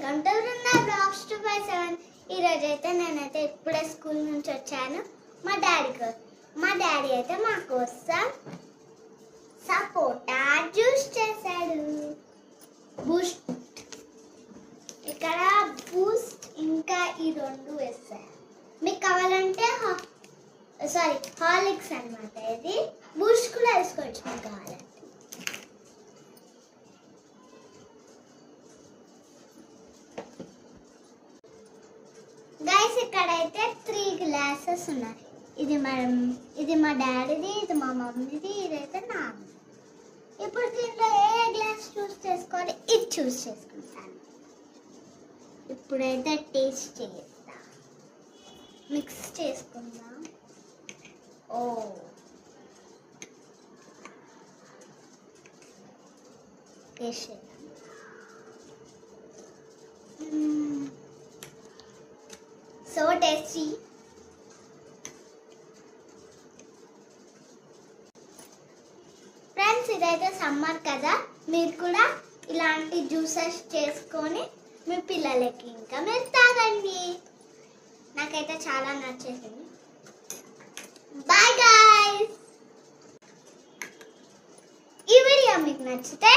Welcome to Vrinda blogs 257. ఈరోజు అయితే నేనైతే ఇప్పుడే స్కూల్ నుంచి వచ్చాను. మా డాడీ అయితే మా కోసం సపోటా జ్యూస్ చేశాడు. ఇక్కడ బూస్ట్ ఇంకా ఈ రెండు వేసాను. మీకు కావాలంటే హార్లిక్స్ అన్నమాట. ఇది బూస్ట్ కూడా వేసుకోవచ్చు మీకు కావాలంటే. గైస్ ఇక్కడైతే 3 గ్లాసెస్ ఉన్నాయి. ఇది మా డాడీది, ఇది మా మమ్మీది, ఇదైతే నాది. ఇప్పుడు దీంట్లో ఏ గ్లాస్ చూస్ చేసుకోవాలి, ఇది చూస్ చేసుకుంటాను. ఇప్పుడైతే టేస్ట్ చేస్తా, మిక్స్ చేసుకుందాం. టేస్ట్ చేద్దాం. So tasty. ఫ్రెండ్స్ ఇదైతే సమ్మర్ కదా, మీరు కూడా ఇలాంటి జ్యూసెస్ చేసుకొని మీ పిల్లలకి ఇంకా మీరు తాగండి. నాకైతే చాలా నచ్చేసింది. Bye guys. ఈ వీడియో మీకు నచ్చితే